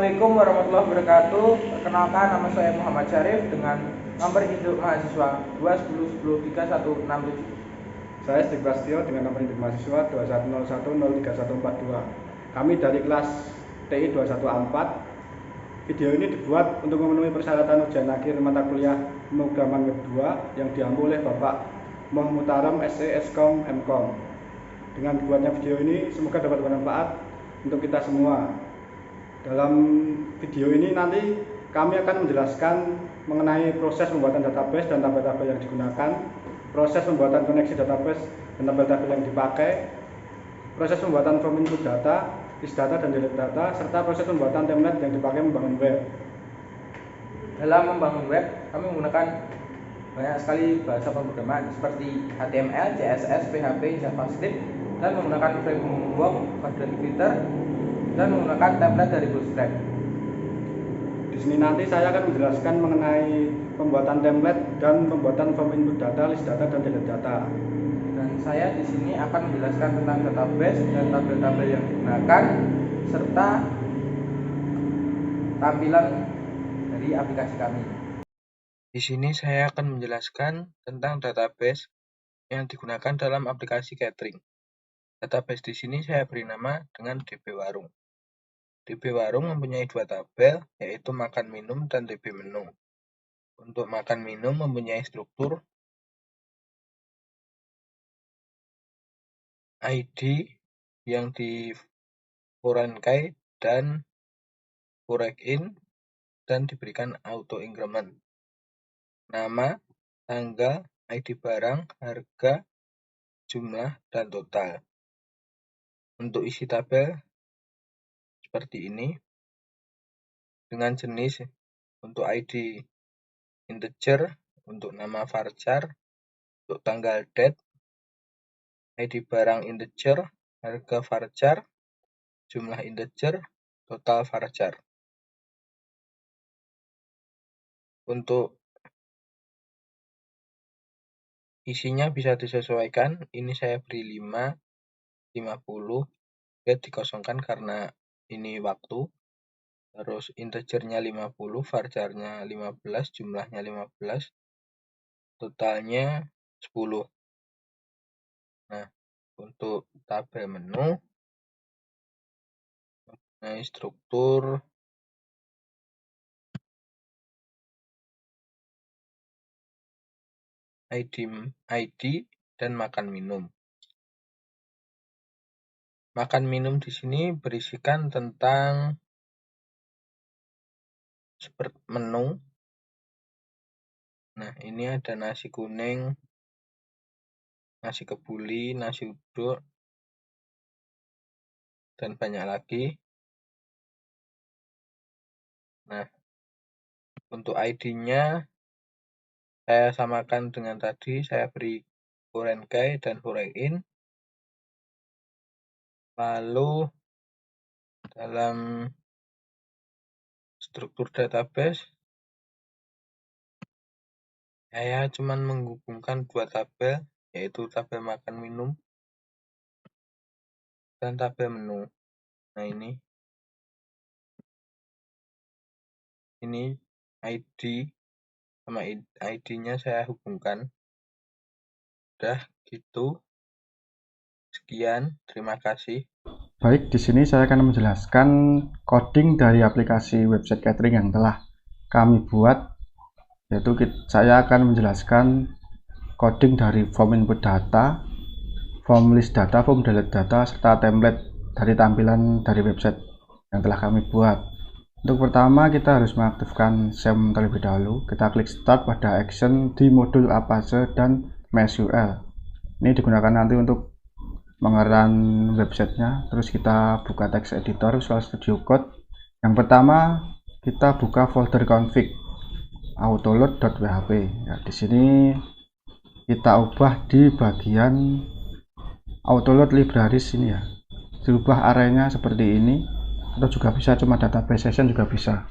Assalamualaikum warahmatullahi wabarakatuh. Perkenalkan, nama saya Muhammad Syarif dengan nomor induk mahasiswa 210131167. Saya Stik Bastio dengan nomor induk mahasiswa 2101034142. Kami dari kelas TI 214. Video ini dibuat untuk memenuhi persyaratan ujian akhir mata kuliah pemrograman web 2 yang diampu oleh Bapak Moh Mutaram SC Eskom Mkom. Dengan dibuatnya video ini semoga dapat bermanfaat untuk kita semua. Dalam video ini nanti kami akan menjelaskan mengenai proses pembuatan database dan tabel-tabel yang digunakan, proses pembuatan koneksi database dan tabel-tabel yang dipakai, proses pembuatan form input data, list data dan delete data, serta proses pembuatan template yang dipakai membangun web. Dalam membangun web, kami menggunakan banyak sekali bahasa pemrograman seperti HTML, CSS, PHP, JavaScript, dan menggunakan framework Quadrant Filter dan menggunakan template dari Bootstrap. Di sini nanti saya akan menjelaskan mengenai pembuatan template dan pembuatan form input data, list data dan delete data. Dan saya di sini akan menjelaskan tentang database dan tabel-tabel yang digunakan serta tampilan dari aplikasi kami. Di sini saya akan menjelaskan tentang database yang digunakan dalam aplikasi catering. Database di sini saya beri nama dengan DB Warung. DB Warung mempunyai dua tabel, yaitu makan minum dan DB menu. Untuk makan minum mempunyai struktur ID yang di foreign key dan foreign in dan diberikan auto increment. Nama, tanggal, ID barang, harga, jumlah, dan total. Untuk isi tabel seperti ini dengan jenis untuk ID integer, untuk nama varchar, untuk tanggal date, ID barang integer, harga varchar, jumlah integer, total varchar. Untuk isinya bisa disesuaikan, ini saya beri 5, 50, ya dikosongkan karena ini waktu. Terus integernya 50, varcharnya 15, jumlahnya 15, totalnya 10. Nah, untuk tabel menu, struktur ID dan makan minum. Makan minum di sini berisikan tentang seperti menu. Nah, ini ada nasi kuning, nasi kebuli, nasi uduk, dan banyak lagi. Nah, untuk ID-nya saya samakan dengan tadi, saya beri foreign key dan foreign in. Lalu dalam struktur database saya cuma menghubungkan dua tabel, yaitu tabel makan minum dan tabel menu. Nah, ini ID sama ID-nya saya hubungkan. Udah gitu. Sekian, terima kasih. Baik, di sini saya akan menjelaskan coding dari aplikasi website catering yang telah kami buat, yaitu saya akan menjelaskan coding dari form input data, form list data, form delete data, serta template dari tampilan dari website yang telah kami buat. Untuk pertama, kita harus mengaktifkan SEM terlebih dahulu. Kita klik start pada action di modul Apache dan MySQL. Ini digunakan nanti untuk mengeran websitenya. Terus kita buka text editor Visual Studio Code. Yang pertama, kita buka folder config autoload.php. Ya, di sini kita ubah di bagian autoload libraries ini ya. Dirubah arenya seperti ini, atau juga bisa cuma database session juga bisa.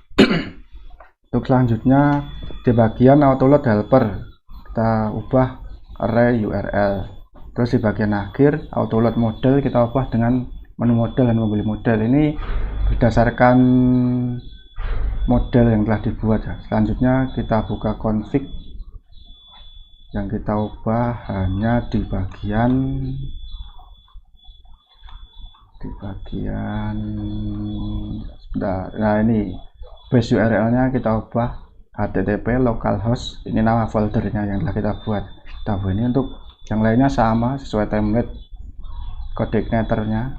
Untuk selanjutnya di bagian autoload helper kita ubah array URL. Terus di bagian akhir autoload model kita ubah dengan menu model dan membeli model. Ini berdasarkan model yang telah dibuat ya. Selanjutnya kita buka config, yang kita ubah hanya di bagian nah ini base URL nya kita ubah http localhost, ini nama foldernya yang telah kita buat. Ini untuk yang lainnya sama sesuai template coordinatornya.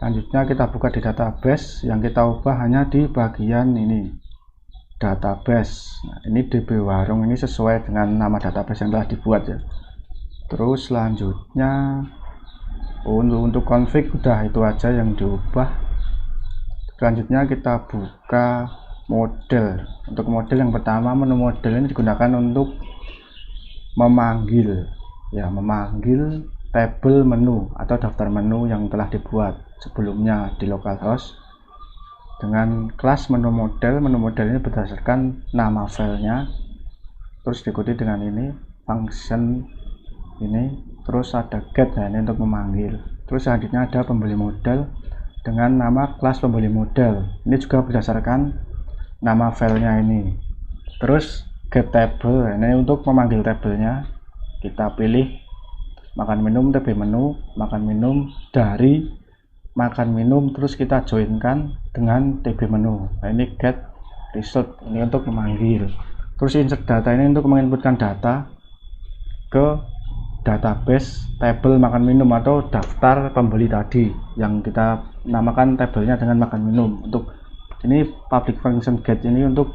Selanjutnya kita buka di database, yang kita ubah hanya di bagian ini database. Nah, ini DB Warung ini sesuai dengan nama database yang telah dibuat ya. Terus selanjutnya untuk config udah itu aja yang diubah. Selanjutnya kita buka model. Untuk model yang pertama, menu model ini digunakan untuk memanggil tabel menu atau daftar menu yang telah dibuat sebelumnya di localhost dengan kelas menu model. Menu model ini berdasarkan nama filenya, terus diikuti dengan ini function ini, terus ada get, nah ini untuk memanggil. Terus selanjutnya ada pembeli model dengan nama kelas pembeli model, ini juga berdasarkan nama filenya ini. Terus get table, ini untuk memanggil tabelnya, kita pilih makan minum TB menu, makan minum dari makan minum, terus kita joinkan dengan TB menu. Nah ini get result, ini untuk memanggil. Terus insert data, ini untuk menginputkan data ke database tabel makan minum atau daftar pembeli tadi yang kita namakan tabelnya dengan makan minum. Untuk ini public function get ini untuk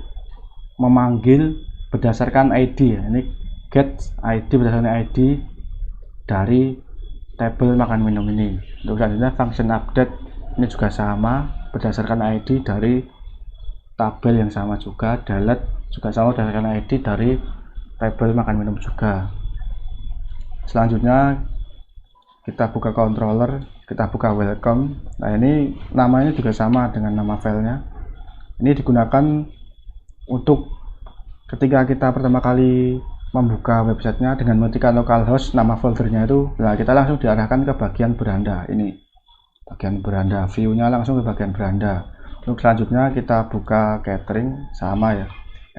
memanggil berdasarkan ID, ini get ID berdasarkan ID dari tabel makan minum ini. Untuk selanjutnya function update, ini juga sama berdasarkan ID dari tabel yang sama juga. Delete juga sama berdasarkan ID dari tabel makan minum juga. Selanjutnya kita buka controller, kita buka welcome. Nah ini namanya juga sama dengan nama filenya. Ini digunakan untuk ketika kita pertama kali membuka websitenya dengan mengetikkan localhost nama foldernya itu, nah kita langsung diarahkan ke bagian beranda. Ini bagian beranda, view-nya langsung ke bagian beranda. Untuk selanjutnya kita buka catering, sama ya.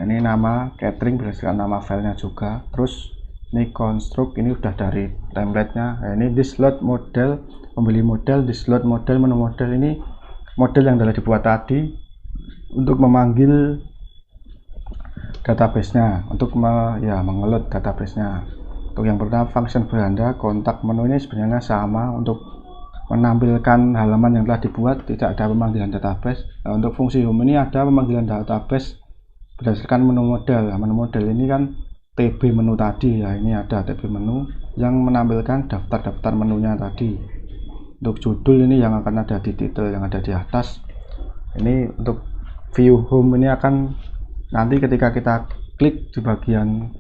Ini nama catering berdasarkan nama filenya juga. Terus ini construct, ini udah dari template-nya. Nah, ini disload model, pembeli model, disload model, menu model, ini model yang telah dibuat tadi untuk memanggil database-nya, untuk mengeload database-nya. Untuk yang pertama function beranda, kontak menu ini sebenarnya sama untuk menampilkan halaman yang telah dibuat, tidak ada pemanggilan database. Nah, untuk fungsi home ini ada pemanggilan database berdasarkan menu model. Nah, menu model ini kan TB menu tadi ya, ini ada TB menu yang menampilkan daftar-daftar menunya tadi. Untuk judul ini yang akan ada di titel yang ada di atas. Ini untuk view home ini akan nanti ketika kita klik di bagian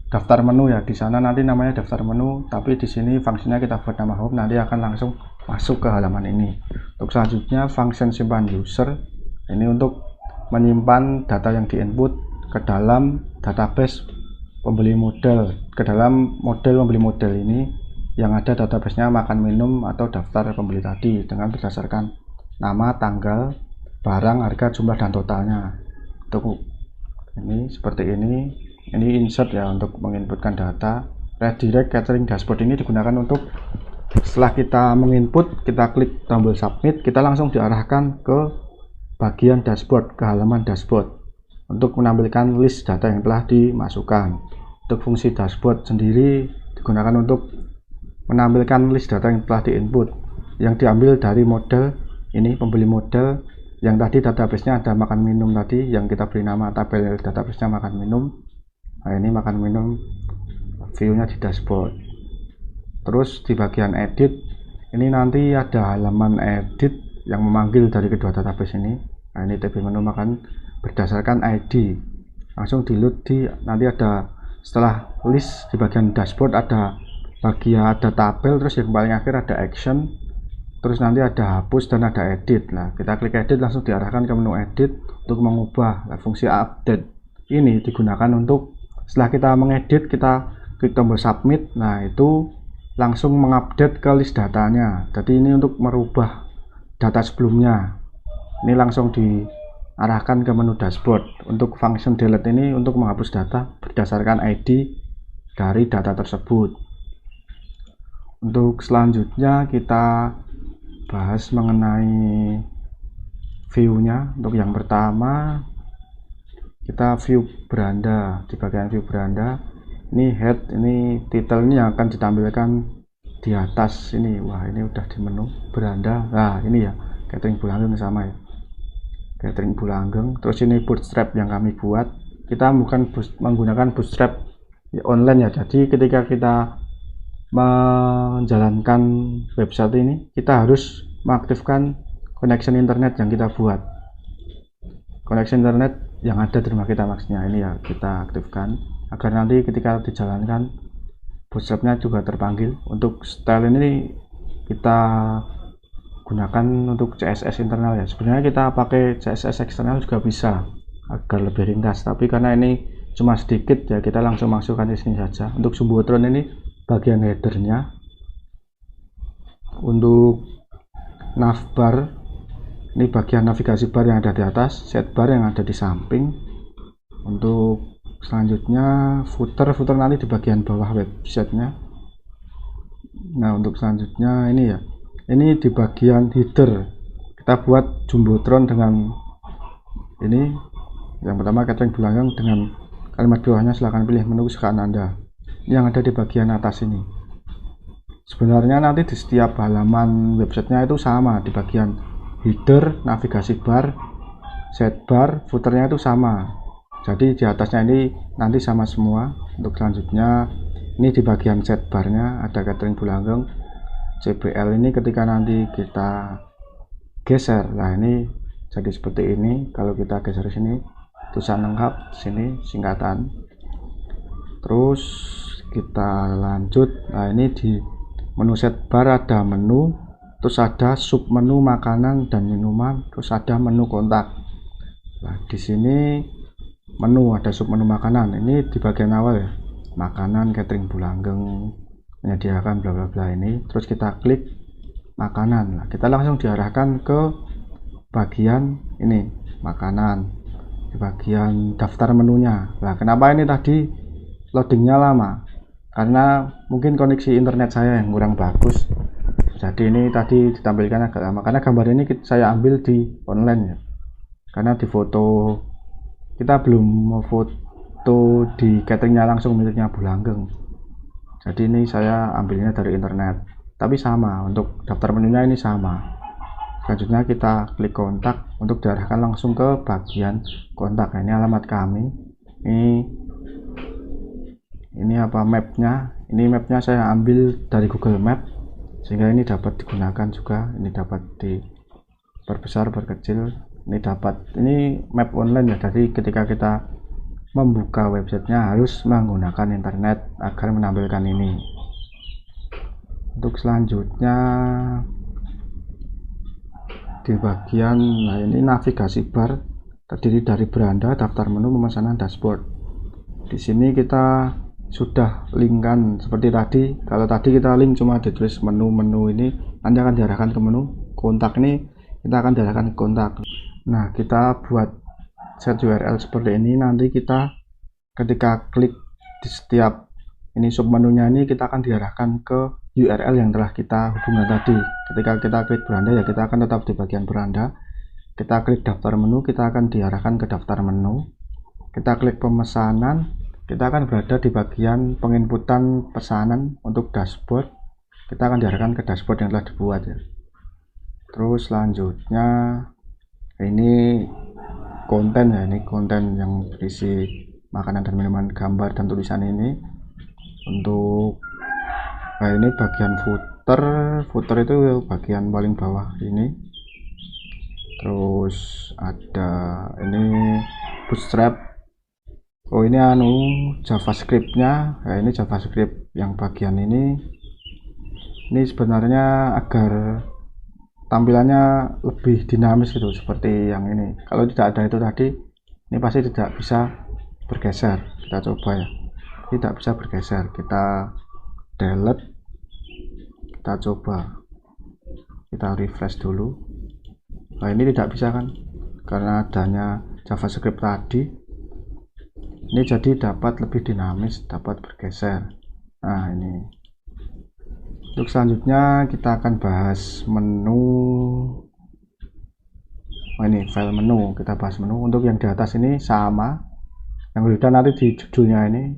daftar menu ya, di sana nanti namanya daftar menu, tapi di sini fungsinya kita buat nama home, nanti akan langsung masuk ke halaman ini. Untuk selanjutnya function simpan user, ini untuk menyimpan data yang diinput ke dalam database pembeli model, ke dalam model pembeli model ini yang ada databasenya makan minum atau daftar pembeli tadi dengan berdasarkan nama, tanggal, barang, harga, jumlah, dan totalnya. Untuk ini seperti ini insert ya untuk menginputkan data. Redirect catering dashboard ini digunakan untuk setelah kita menginput, kita klik tombol submit, kita langsung diarahkan ke bagian dashboard, ke halaman dashboard untuk menampilkan list data yang telah dimasukkan. Untuk fungsi dashboard sendiri digunakan untuk menampilkan list data yang telah diinput, yang diambil dari model ini pembeli model yang tadi database-nya ada makan minum tadi, yang kita beri nama tabel database-nya makan minum. Nah ini makan minum, view-nya di dashboard. Terus di bagian edit ini nanti ada halaman edit yang memanggil dari kedua database ini. Nah ini TB menu makan berdasarkan ID, langsung di load di nanti ada setelah list di bagian dashboard ada bagian ada tabel, terus yang paling akhir ada action, terus nanti ada hapus dan ada edit. Nah kita klik edit langsung diarahkan ke menu edit untuk mengubah. Nah, fungsi update ini digunakan untuk setelah kita mengedit, kita klik tombol submit, nah itu langsung mengupdate ke list datanya. Jadi ini untuk merubah data sebelumnya, ini langsung di arahkan ke menu dashboard. Untuk function delete ini untuk menghapus data berdasarkan ID dari data tersebut. Untuk selanjutnya kita bahas mengenai view-nya. Untuk yang pertama kita view beranda. Di bagian view beranda ini head, ini title ini yang akan ditampilkan di atas ini. Wah, ini udah di menu beranda. Nah, ini ya catering Bulangeng sama ya, catering Bulangeng. Terus ini bootstrap yang kami buat, kita bukan menggunakan bootstrap ya, online ya. Jadi ketika kita menjalankan website ini, kita harus mengaktifkan connection internet yang kita buat, connection internet yang ada di rumah kita maksudnya. Ini ya kita aktifkan agar nanti ketika dijalankan bootstrapnya juga terpanggil. Untuk style ini kita gunakan untuk CSS internal ya. Sebenarnya kita pakai CSS eksternal juga bisa agar lebih ringkas, tapi karena ini cuma sedikit ya, kita langsung masukkan di sini saja. Untuk jumbotron ini bagian headernya. Untuk navbar ini bagian navigasi bar yang ada di atas, set bar yang ada di samping. Untuk selanjutnya footer nanti di bagian bawah websitenya. Nah, untuk selanjutnya ini ya, ini di bagian header kita buat jumbotron dengan ini. Yang pertama catering Bulangeng dengan kalimat bawahnya silahkan pilih menu kesukaan Anda. Ini yang ada di bagian atas ini. Sebenarnya nanti di setiap halaman websitenya itu sama, di bagian header, navigasi bar, set bar, footernya itu sama. Jadi di atasnya ini nanti sama semua. Untuk selanjutnya ini di bagian set barnya ada catering Bulangeng CBL. Ini ketika nanti kita geser, nah ini jadi seperti ini. Kalau kita geser sini tulisan lengkap, sini singkatan. Terus kita lanjut. Nah, ini di menu set bar ada menu, terus ada sub menu makanan dan minuman, terus ada menu kontak. Nah, di sini menu ada sub menu makanan. Ini di bagian awal ya, makanan catering Bulangeng menyediakan bla bla bla ini. Terus kita klik makanan. Nah, kita langsung diarahkan ke bagian ini makanan, di bagian daftar menunya. Nah, kenapa ini tadi loadingnya lama? Karena mungkin koneksi internet saya yang kurang bagus, jadi ini tadi ditampilkan agak lama karena gambar ini saya ambil di online ya, karena di foto kita belum mau foto di cateringnya langsung miliknya Bulangeng. Jadi ini saya ambilnya dari internet, tapi sama untuk daftar menunya ini sama. Selanjutnya kita klik kontak untuk diarahkan langsung ke bagian kontak. Nah, ini alamat kami. Ini apa mapnya? Ini mapnya saya ambil dari Google Map sehingga ini dapat digunakan juga. Ini dapat diperbesar, perkecil. Ini map online ya. Jadi ketika kita membuka websitenya harus menggunakan internet agar menampilkan ini. Untuk selanjutnya di bagian, nah ini navigasi bar terdiri dari beranda, daftar menu, pemesanan, dashboard. Di sini kita sudah linkkan seperti tadi. Kalau tadi kita link cuma ditulis menu-menu, ini nanti akan diarahkan ke menu. Kontak ini kita akan diarahkan ke kontak. Nah, kita buat set URL seperti ini. Nanti kita ketika klik di setiap ini submenunya ini, kita akan diarahkan ke URL yang telah kita hubungkan tadi. Ketika kita klik beranda ya kita akan tetap di bagian beranda. Kita klik daftar menu, kita akan diarahkan ke daftar menu. Kita klik pemesanan, kita akan berada di bagian penginputan pesanan. Untuk dashboard, kita akan diarahkan ke dashboard yang telah dibuat ya. Terus selanjutnya ini konten ya, ini konten yang berisi makanan dan minuman, gambar dan tulisan ini. Untuk nah ini bagian footer itu bagian paling bawah ini. Terus ada ini bootstrap. Oh, ini JavaScript-nya. Nah, ini JavaScript yang bagian ini. Ini sebenarnya agar tampilannya lebih dinamis gitu, seperti yang ini. Kalau tidak ada itu tadi, ini pasti tidak bisa bergeser. Kita coba ya, tidak bisa bergeser. Kita delete, kita coba, kita refresh dulu. Nah, ini tidak bisa kan, karena adanya JavaScript tadi. Ini jadi dapat lebih dinamis, dapat bergeser. Nah, ini untuk selanjutnya kita akan bahas menu. Ini file menu, kita bahas menu. Untuk yang di atas ini sama, yang udah nanti di judulnya ini.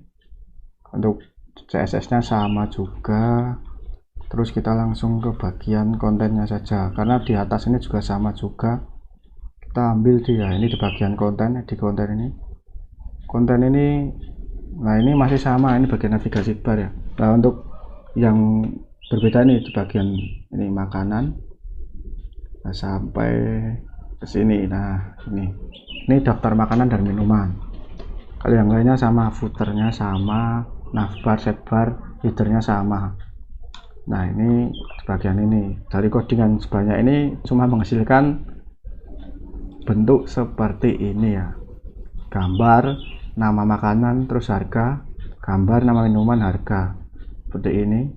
Untuk CSS nya sama juga. Terus kita langsung ke bagian kontennya saja, karena di atas ini juga sama juga. Kita ambil dia ini di bagian konten, di konten ini. Nah, ini masih sama, ini bagian navigasi bar ya. Nah, untuk yang berbeda nih di bagian ini makanan. Nah, sampai ke sini. Nah, ini daftar makanan dan minuman. Kalau yang lainnya sama, footernya sama, navbar, sidebar, headernya sama. Nah, ini di bagian ini dari codingan sebanyak ini cuma menghasilkan bentuk seperti ini ya, gambar, nama makanan, terus harga, gambar, nama minuman, harga, seperti ini.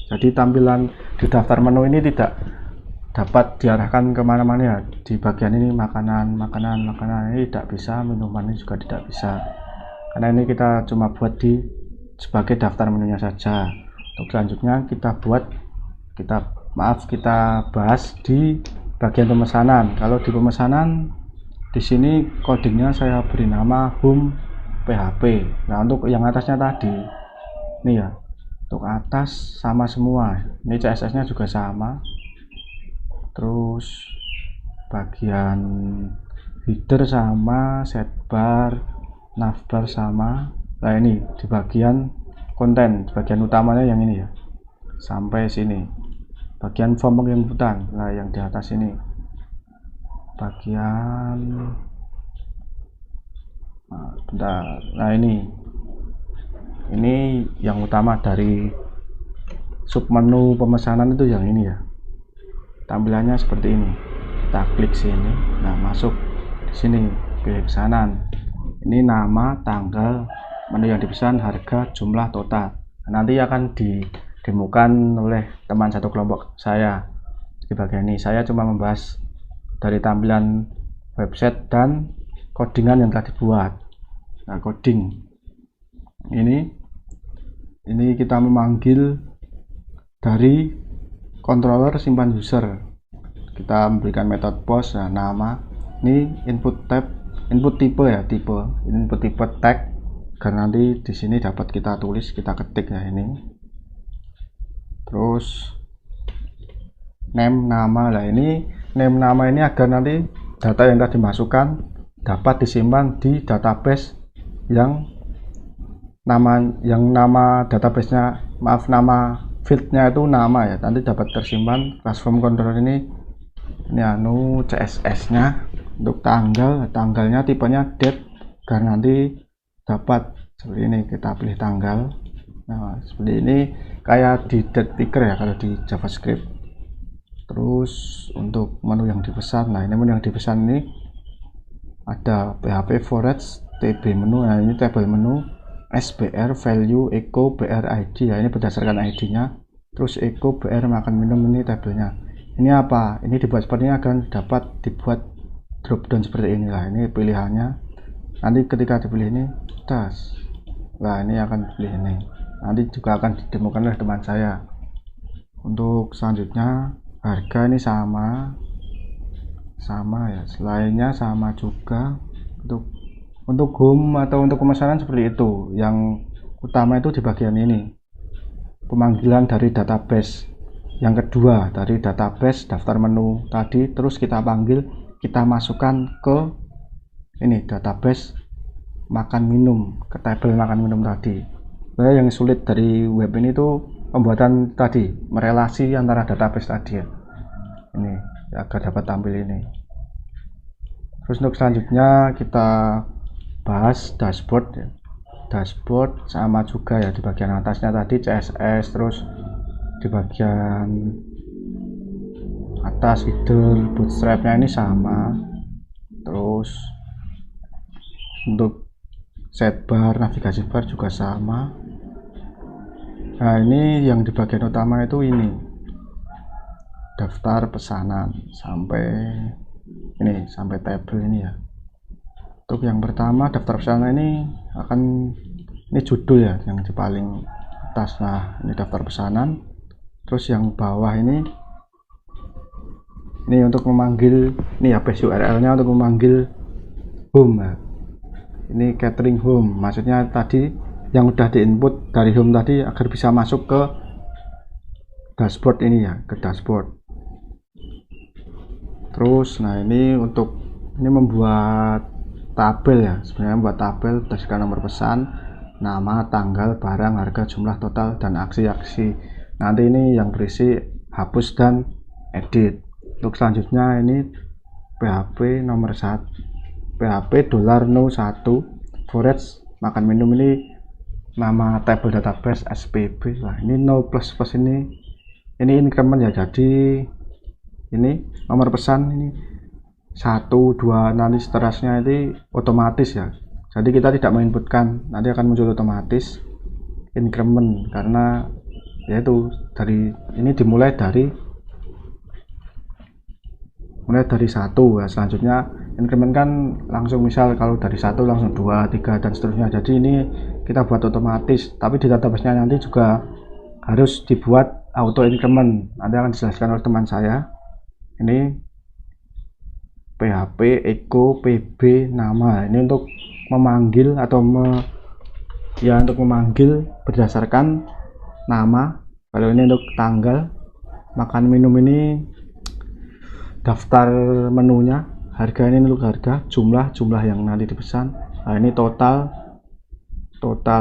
Jadi tampilan di daftar menu ini tidak dapat diarahkan kemana-mana ya. Di bagian ini makanan ini tidak bisa, minuman ini juga tidak bisa, karena ini kita cuma buat sebagai daftar menunya saja. Untuk selanjutnya kita bahas di bagian pemesanan. Kalau di pemesanan, di sini codingnya saya beri nama home PHP. Nah, untuk yang atasnya tadi ini ya, untuk atas sama semua, ini CSS nya juga sama. Terus bagian header sama, sidebar, navbar sama. Nah, ini di bagian konten, bagian utamanya yang ini ya, sampai sini. Bagian form penginputan, nah yang di atas ini bagian nah ini yang utama dari submenu pemesanan itu yang ini ya, tampilannya seperti ini. Kita klik sini, nah masuk di sini, pilih pesanan, ini nama, tanggal, menu yang dipesan, harga, jumlah, total. Nanti akan didemukan oleh teman satu kelompok saya di bagian ini. Saya cuma membahas dari tampilan website dan codingan yang telah dibuat. Nah, coding ini kita memanggil dari controller simpan user. Kita memberikan metode post, nah, nama, ini input tipe ya, input tipe tag, karena nanti di sini dapat kita tulis, kita ketik ya ini. Terus name, nama. Lah, ini name, nama ini agar nanti data yang tadi dimasukkan dapat disimpan di database yang nama database-nya, nama fieldnya itu nama ya, nanti dapat tersimpan. Transform controller ini CSS nya untuk tanggalnya tipenya date, karena nanti dapat seperti ini. Kita pilih tanggal. Nah, seperti ini kayak di date picker ya kalau di JavaScript. Terus untuk menu yang dipesan, nah ini menu yang dipesan ini ada PHP forage, TB menu. Nah, ini table menu, SBR value, echo BR ID ya, ini berdasarkan ID nya. Terus echo BR makan minum, ini tabelnya. Ini apa? Ini dibuat seperti ini agar dapat dibuat drop down seperti inilah. Ini pilihannya. Nanti ketika dipilih ini tas, nah ini akan dipilih ini. Nanti juga akan ditemukan oleh teman saya. Untuk selanjutnya harga ini sama ya, selainnya sama juga. Untuk home atau untuk pemesanan seperti itu. Yang utama itu di bagian ini, pemanggilan dari database. Yang kedua dari database daftar menu tadi, terus kita panggil, kita masukkan ke ini database makan minum, ke tabel makan minum tadi. Sebenarnya yang sulit dari web ini tuh pembuatan tadi, merelasi antara database tadi ya. Ini agar dapat tampil ini. Terus untuk selanjutnya kita bahas dashboard ya. Dashboard sama juga ya, di bagian atasnya tadi CSS, terus di bagian atas header, bootstrapnya ini sama. Terus untuk sidebar, navigasi bar juga sama. Nah, ini yang di bagian utama itu ini daftar pesanan sampai ini sampai tabel ini ya. Untuk yang pertama daftar pesanan ini ini judul ya, yang di paling atas. Nah, ini daftar pesanan. Terus yang bawah ini untuk memanggil, ini ya base URL-nya untuk memanggil home ya. Ini catering home, maksudnya tadi yang udah diinput dari home tadi agar bisa masuk ke dashboard ini ya, ke dashboard. Terus nah ini membuat tabel ya, sebenarnya membuat tabel berdasarkan nomor pesan, nama, tanggal, barang, harga, jumlah total, dan aksi-aksi. Nanti ini yang berisi hapus dan edit. Untuk selanjutnya ini PHP nomor 1, PHP $no1 forex makan minum, ini nama table database SPB. Nah, ini no plus ini increment ya, jadi ini nomor pesan ini 1, 2, nanti seterusnya ini otomatis ya, jadi kita tidak menginputkan, nanti akan muncul otomatis increment, karena yaitu dari ini dimulai dari 1 ya. Selanjutnya increment kan langsung, misal kalau dari 1 langsung 2, 3 dan seterusnya, jadi ini kita buat otomatis, tapi di database-nya nanti juga harus dibuat auto increment, nanti akan dijelaskan oleh teman saya. Ini PHP echo PB nama, ini untuk memanggil atau untuk memanggil berdasarkan nama. Kalau ini untuk tanggal, makan minum ini daftar menunya, harga ini untuk harga, jumlah yang nanti dipesan. Nah, ini total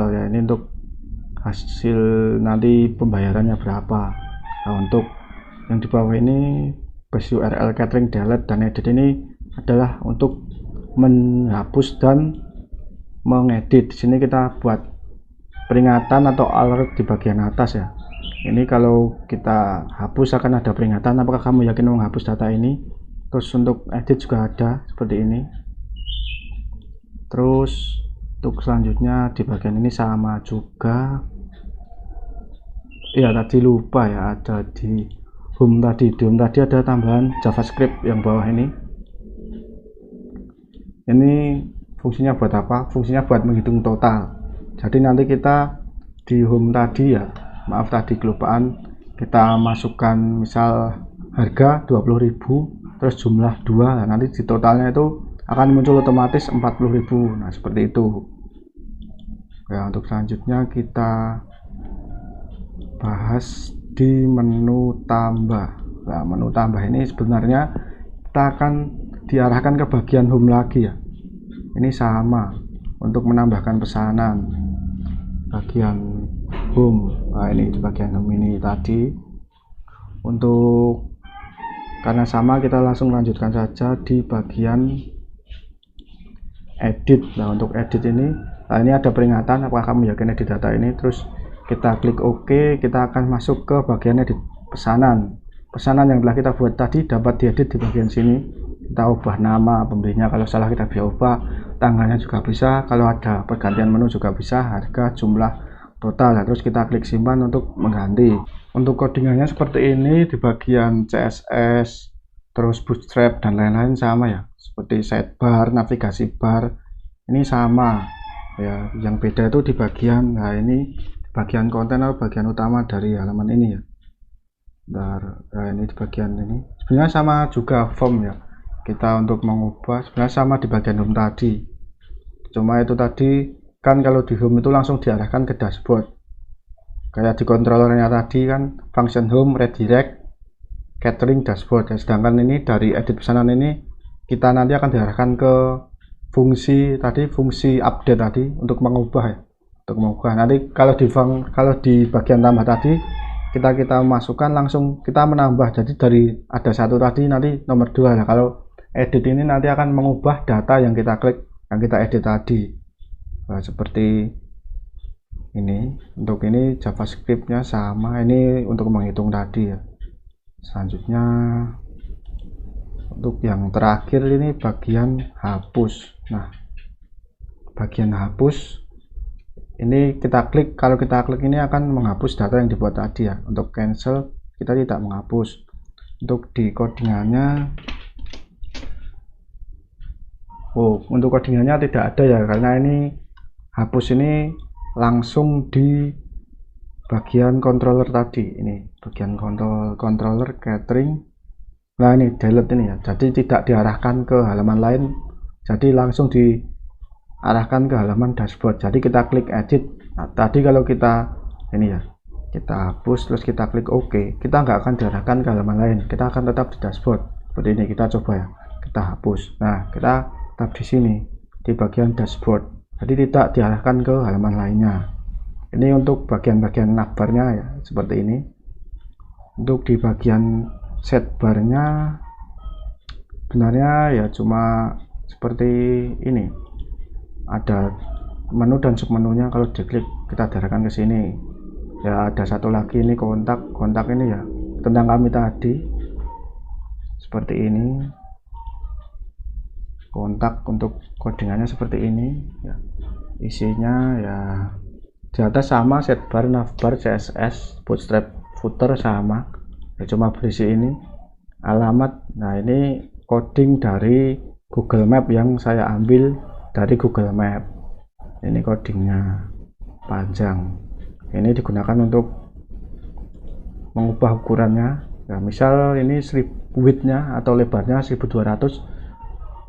ya, ini untuk hasil nanti pembayarannya berapa. Nah, untuk yang di bawah ini base URL catering delete dan edit, ini adalah untuk menghapus dan mengedit. Di sini kita buat peringatan atau alert di bagian atas ya. Ini kalau kita hapus akan ada peringatan, apakah kamu yakin menghapus data ini. Terus untuk edit juga ada seperti ini. Terus untuk selanjutnya di bagian ini sama juga ya, tadi lupa ya, ada di home tadi. Di home tadi ada tambahan JavaScript yang bawah ini fungsinya buat apa? Fungsinya buat menghitung total. Jadi nanti kita di home tadi ya, maaf tadi kelupaan, kita masukkan misal harga 20.000 terus jumlah 2, nah, nanti di totalnya itu akan muncul otomatis 40.000. Nah, seperti itu ya. Untuk selanjutnya kita bahas di menu tambah. Nah, menu tambah ini sebenarnya kita akan diarahkan ke bagian home lagi ya. Ini sama untuk menambahkan pesanan, bagian home. Nah, ini di bagian home ini tadi. Karena sama, kita langsung lanjutkan saja di bagian edit. Nah, untuk edit ini ada peringatan, apakah kamu yakin edit data ini. Terus kita klik OK, kita akan masuk ke bagian edit pesanan yang telah kita buat tadi, dapat diedit di bagian sini. Kita ubah nama pembelinya, kalau salah kita bisa ubah, tanggalnya juga bisa, kalau ada pergantian menu juga bisa, harga, jumlah, total. Nah, terus kita klik simpan untuk mengganti. Untuk codingannya seperti ini, di bagian CSS, terus bootstrap dan lain-lain sama ya, seperti sidebar, navigasi bar, ini sama ya. Yang beda itu di bagian, nah ini di bagian konten atau bagian utama dari halaman ini ya. Nah, ini di bagian ini sebenarnya sama juga form ya. Kita untuk mengubah sebenarnya sama di bagian home tadi, cuma itu tadi kan kalau di home itu langsung diarahkan ke dashboard, kayak di controllernya tadi kan function home, redirect, catering, dashboard ya. Sedangkan ini dari edit pesanan ini kita nanti akan diarahkan ke fungsi update tadi untuk mengubah ya, nanti kalau di bagian tambah tadi kita masukkan langsung kita menambah, jadi dari ada 1 tadi nanti nomor 2 ya. Kalau edit ini nanti akan mengubah data yang kita klik, yang kita edit tadi. Nah, seperti ini. Untuk ini JavaScript-nya sama, ini untuk menghitung tadi ya. Selanjutnya untuk yang terakhir ini bagian hapus. Nah, bagian hapus ini kita klik, kalau kita klik ini akan menghapus data yang dibuat tadi ya. Untuk cancel kita tidak menghapus. Untuk di codingannya Oh, untuk codingannya tidak ada ya, karena ini hapus ini langsung di bagian controller tadi. Ini bagian controller catering. Nah, ini delete ini ya, jadi tidak diarahkan ke halaman lain, jadi langsung diarahkan ke halaman dashboard. Jadi kita klik edit. Nah, tadi kalau kita ini ya, kita hapus terus kita klik OK, kita nggak akan diarahkan ke halaman lain, kita akan tetap di dashboard seperti ini. Kita coba ya, kita hapus. Nah, kita tetap di sini di bagian dashboard, jadi tidak diarahkan ke halaman lainnya. Ini untuk bagian-bagian navbarnya ya, seperti ini. Untuk di bagian set barnya sebenarnya ya cuma seperti ini, ada menu dan submenunya. Kalau diklik kita diarahkan ke sini ya. Ada satu lagi ini kontak ini ya, tentang kami tadi, seperti ini. Kontak untuk codingannya seperti ini ya. Isinya ya di atas sama, setbar, navbar, css, bootstrap, footer sama ya, cuma berisi ini alamat. Nah, ini coding dari Google Map yang saya ambil dari Google Map. Ini codingnya panjang, ini digunakan untuk mengubah ukurannya ya. Misal ini widthnya atau lebarnya 1200,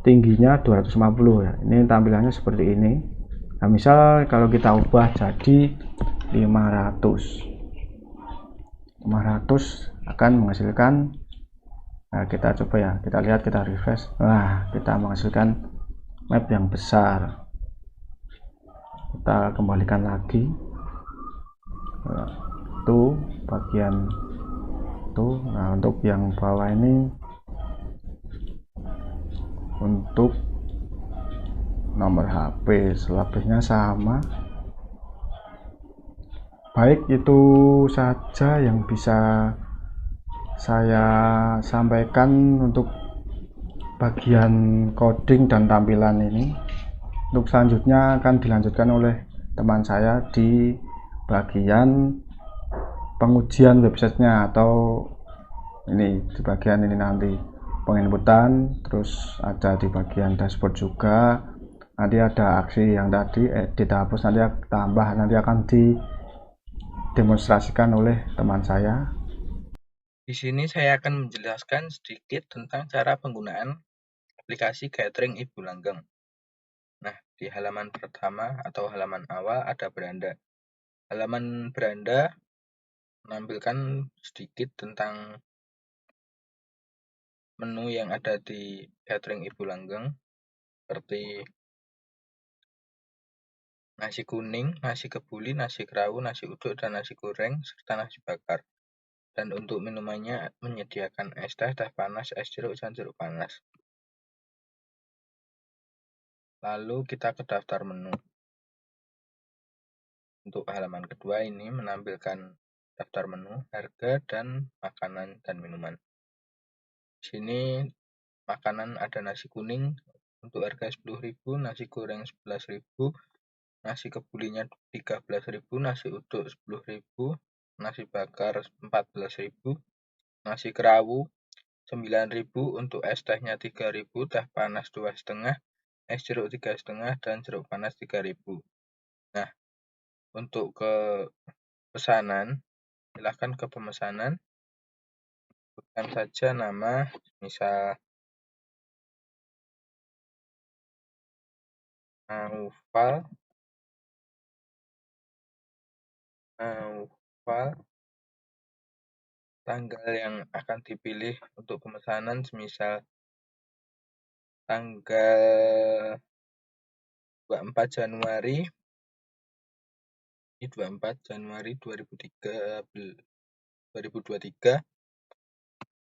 tingginya 250 ya. Ini tampilannya seperti ini. Nah, misal kalau kita ubah jadi 500 akan menghasilkan, nah kita coba ya, kita lihat, kita refresh. Nah, kita menghasilkan map yang besar. Kita kembalikan lagi tuh bagian tuh. Nah, untuk yang bawah ini untuk nomor HP selebihnya sama. Baik, itu saja yang bisa saya sampaikan untuk bagian coding dan tampilan ini. Untuk selanjutnya akan dilanjutkan oleh teman saya di bagian pengujian websitenya, atau ini di bagian ini nanti penginputan, terus ada di bagian dashboard juga. Nanti ada aksi yang tadi edit hapus, nanti tambah, nanti akan didemonstrasikan oleh teman saya. Di sini saya akan menjelaskan sedikit tentang cara penggunaan aplikasi Gathering Ibu Langgeng. Nah, di halaman pertama atau halaman awal ada beranda. Halaman beranda menampilkan sedikit tentang menu yang ada di Gathering Ibu Langgeng, seperti nasi kuning, nasi kebuli, nasi kerawu, nasi uduk, dan nasi goreng, serta nasi bakar. Dan untuk minumannya menyediakan es teh, teh panas, es jeruk, dan jeruk panas. Lalu kita ke daftar menu. Untuk halaman kedua ini menampilkan daftar menu, harga, dan makanan dan minuman. Di sini makanan ada nasi kuning untuk harga 10.000, nasi goreng 11.000, nasi kebulinya 13.000, nasi uduk 10.000, nasi bakar 14.000, nasi kerawu 9.000, untuk es tehnya 3.000, teh panas 2,5, es jeruk 3,5, dan jeruk panas 3.000. Nah, untuk ke pesanan, silahkan ke pemesanan, sebutkan saja nama, misal Naufal, tanggal yang akan dipilih untuk pemesanan semisal tanggal 24 Januari, ini 24 Januari 2023.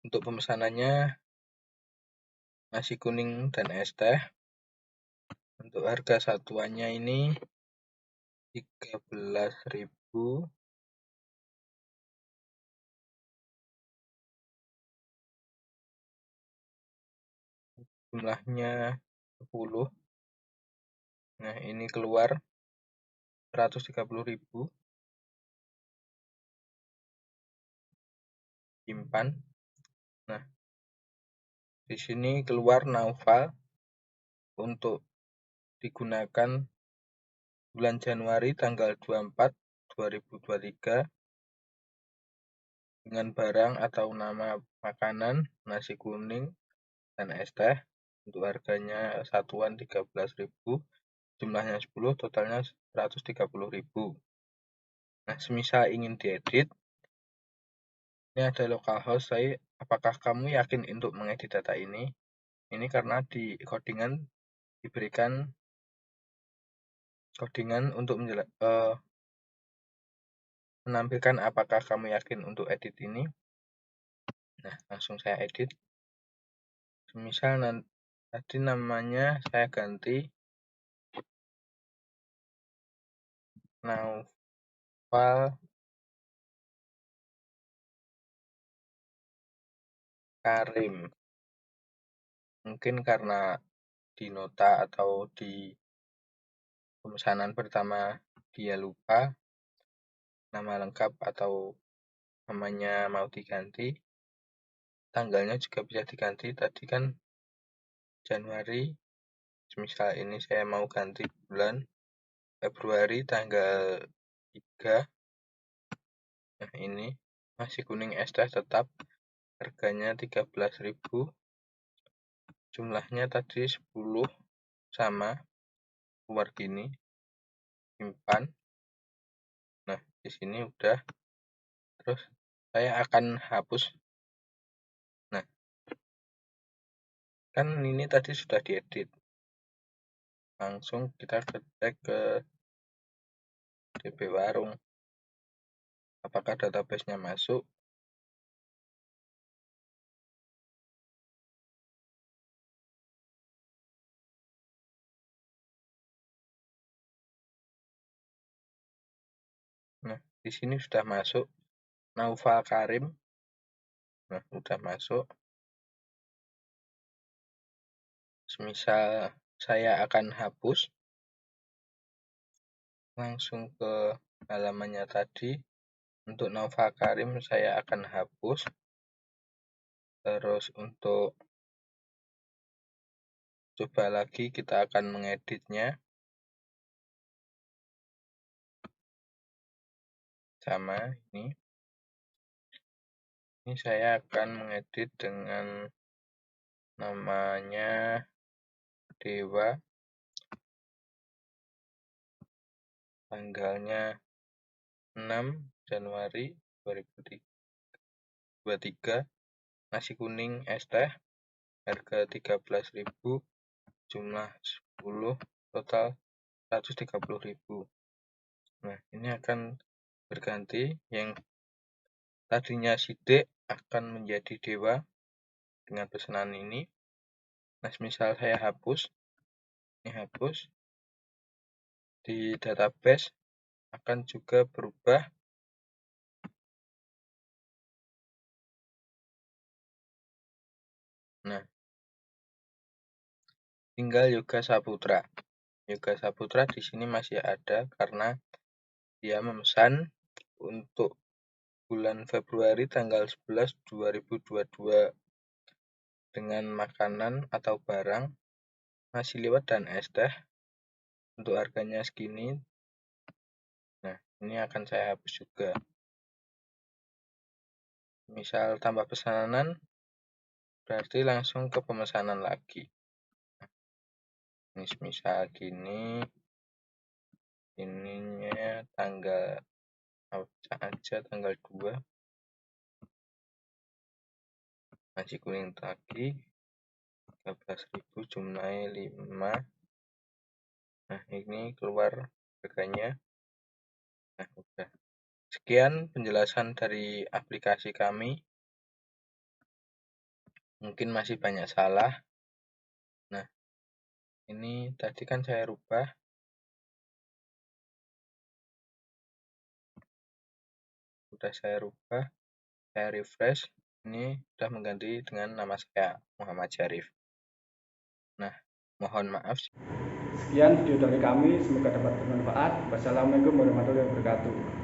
Untuk pemesanannya nasi kuning dan es teh. Untuk harga satuannya ini 13.000. Jumlahnya 10. Nah, ini keluar 130.000. Simpan. Nah, di sini keluar Naufal untuk digunakan bulan Januari tanggal 24 2023 dengan barang atau nama makanan nasi kuning dan es teh untuk harganya satuan 13.000, jumlahnya 10, totalnya 130.000. Nah, semisal ingin diedit, ini ada localhost saya. Apakah kamu yakin untuk mengedit data ini? Ini karena di codingan diberikan codingan untuk menampilkan apakah kamu yakin untuk edit ini. Nah, langsung saya edit. Misal tadi namanya saya ganti Naufal Karim. Mungkin karena di nota atau di pemesanan pertama dia lupa nama lengkap atau namanya mau diganti, tanggalnya juga bisa diganti. Tadi kan Januari, misal ini saya mau ganti bulan Februari tanggal 3. Nah, ini nasi kuning es teh tetap harganya 13.000, jumlahnya tadi 10, sama keluar gini, simpan. Nah, di sini udah. Terus saya akan hapus. Nah, kan ini tadi sudah diedit. Langsung kita cek ke DB Warung. Apakah database-nya masuk? Nah, di sini sudah masuk Naufal Karim. Nah, sudah masuk. Semisal saya akan hapus, langsung ke halamannya tadi. Untuk Naufal Karim saya akan hapus. Terus untuk coba lagi kita akan mengeditnya. Sama ini. Ini saya akan mengedit dengan namanya Dewa. Tanggalnya 6 Januari 2023. Nasi kuning es teh harga 13.000, jumlah 10, total 130.000. Nah, ini akan berganti. Yang tadinya Sidik akan menjadi Dewa dengan pesanan ini. Nah, misal saya hapus, ini hapus, di database akan juga berubah. Nah, tinggal Yoga Saputra. Yoga Saputra di sini masih ada karena dia memesan untuk bulan Februari tanggal 11 2022 dengan makanan atau barang nasi liwet dan es teh untuk harganya segini. Nah, ini akan saya hapus juga. Misal tambah pesanan, berarti langsung ke pemesanan lagi. Ini misal gini, ininya tanggal aja tanggal 2. Nasi kuning lagi 13.000, jumlahnya 5. Nah, ini keluar harganya. Nah, udah. Sekian penjelasan dari aplikasi kami. Mungkin masih banyak salah. Nah, ini tadi kan saya rubah. Sudah saya rubah, saya refresh. Ini sudah mengganti dengan nama saya, Muhammad Syarif. Nah, mohon maaf. Sekian video dari kami, semoga dapat bermanfaat. Wassalamualaikum warahmatullahi wabarakatuh.